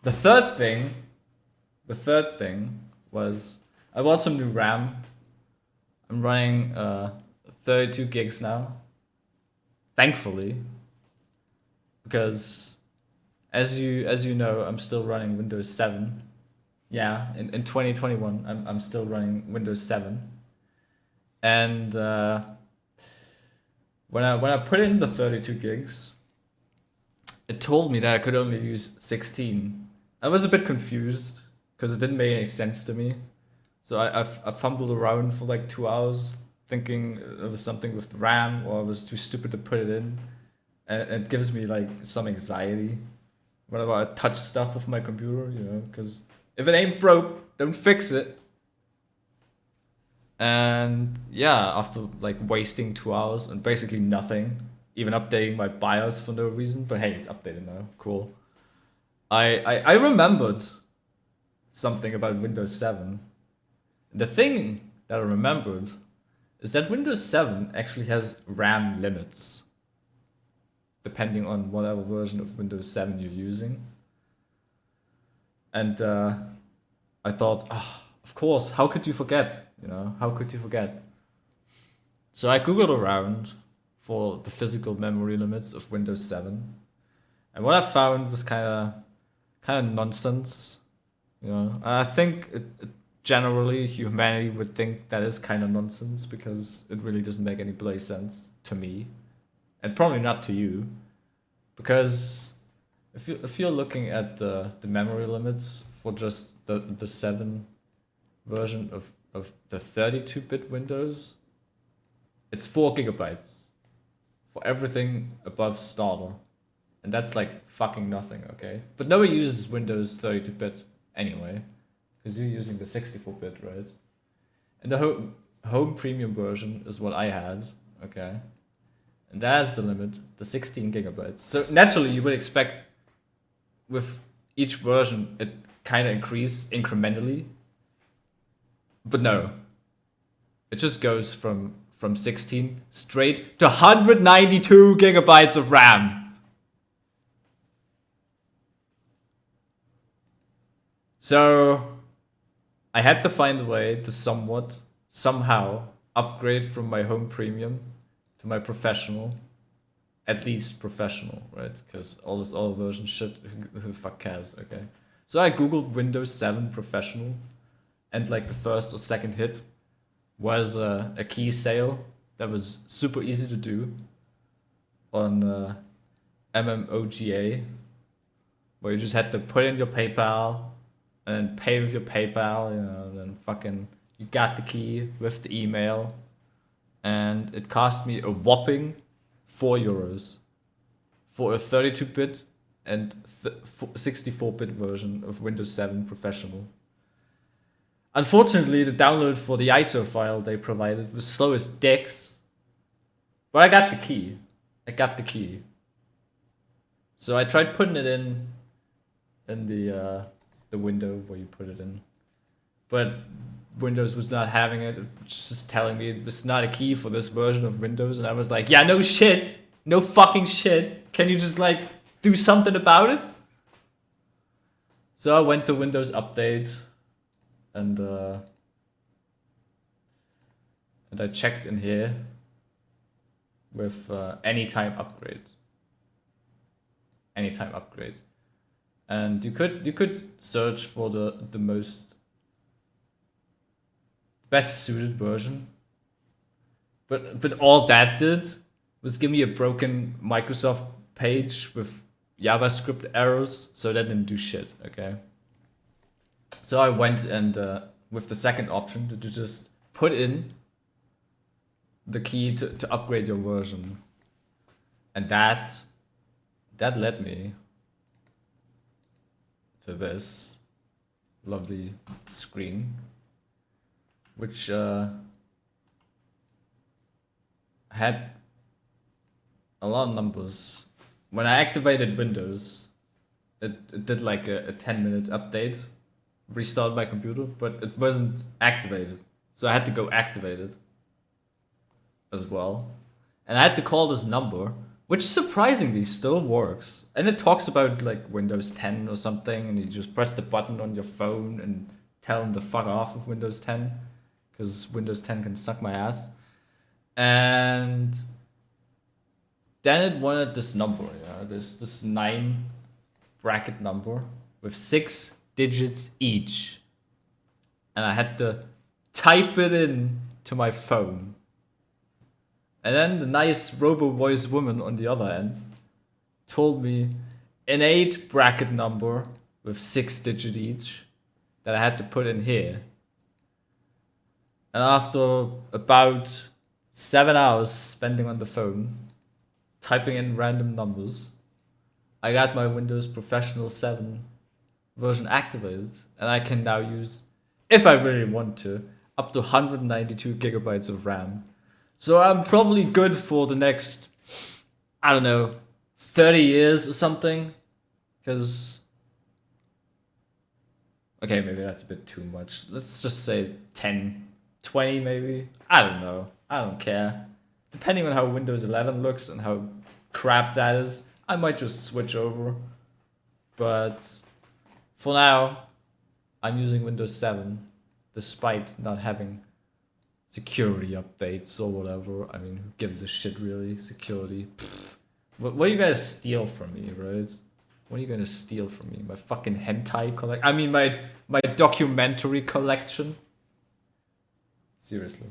The third thing, the third thing was I bought some new RAM. I'm running 32 gigs now. Thankfully, because as you know, I'm still running Windows 7. Yeah, in 2021, I'm still running Windows 7. And when I put in the 32 gigs, it told me that I could only use 16. I was a bit confused because it didn't make any sense to me. So I fumbled around for like 2 hours thinking it was something with the RAM or I was too stupid to put it in. And it gives me like some anxiety whenever I touch stuff with my computer, because if it ain't broke, don't fix it. And yeah, after like wasting 2 hours and basically nothing, even updating my BIOS for no reason, but hey, it's updated now, cool. I remembered something about Windows 7. The thing that I remembered is that Windows 7 actually has RAM limits, depending on whatever version of Windows 7 you're using. And I thought, of course, how could you forget? How could you forget? So I googled around for the physical memory limits of Windows 7, and what I found was kind of nonsense. I think generally humanity would think that is kind of nonsense because it really doesn't make any play sense to me, and probably not to you, because if you're looking at the memory limits for just the 7 version of the 32-bit Windows, it's 4 gigabytes for everything above starter. And that's like fucking nothing, okay? But nobody uses Windows 32-bit anyway, because you're using the 64-bit, right? And the home premium version is what I had, okay? And that's the limit, the 16 gigabytes. So naturally, you would expect with each version it kind of increase incrementally, but no, it just goes from 16 straight to 192 gigabytes of RAM. So I had to find a way to somehow upgrade from my home premium to my professional, at least professional, right? Because all this other version shit, who the fuck cares, okay? So I googled Windows 7 professional, and like the first or second hit was a key sale that was super easy to do on MMOGA, where you just had to put in your PayPal and then pay with your PayPal, and then fucking you got the key with the email, and it cost me a whopping €4 for a 32-bit and 64-bit version of Windows 7 Professional. Unfortunately, the download for the ISO file they provided was slow as dicks, but I got the key. So I tried putting it in the window where you put it in, but Windows was not having it. It was just telling me it was not a key for this version of Windows, and I was like, yeah, no shit, no fucking shit. Can you just like do something about it? So I went to Windows Update, and I checked in here with anytime upgrade. Anytime upgrade. And you could search for the most best suited version. But all that did was give me a broken Microsoft page with JavaScript errors, so that didn't do shit, okay? So I went and with the second option to just put in the key to upgrade your version. And that led me to this lovely screen, which had a lot of numbers. When I activated Windows, it did like a 10-minute update, restart my computer, but it wasn't activated. So I had to go activate it as well. And I had to call this number, which surprisingly still works. And it talks about like Windows 10 or something, and you just press the button on your phone and tell them to fuck off with Windows 10, because Windows 10 can suck my ass. And then it wanted this number, this 9 bracket number with 6 digits each. And I had to type it in to my phone. And then the nice robo voice woman on the other end told me an 8 bracket number with 6 digits each that I had to put in here. And after about 7 hours spending on the phone, typing in random numbers, I got my Windows Professional 7 version activated, and I can now use, if I really want to, up to 192 gigabytes of RAM. So I'm probably good for the next, I don't know, 30 years or something. Because, okay, maybe that's a bit too much. Let's just say 10, 20 maybe. I don't know. I don't care. Depending on how Windows 11 looks and how crap that is, I might just switch over. But for now, I'm using Windows 7, despite not having security updates or whatever. I mean, who gives a shit really? Security. Pfft. What are you gonna steal from me, right? What are you gonna steal from me? My fucking hentai collection? I mean, my documentary collection? Seriously.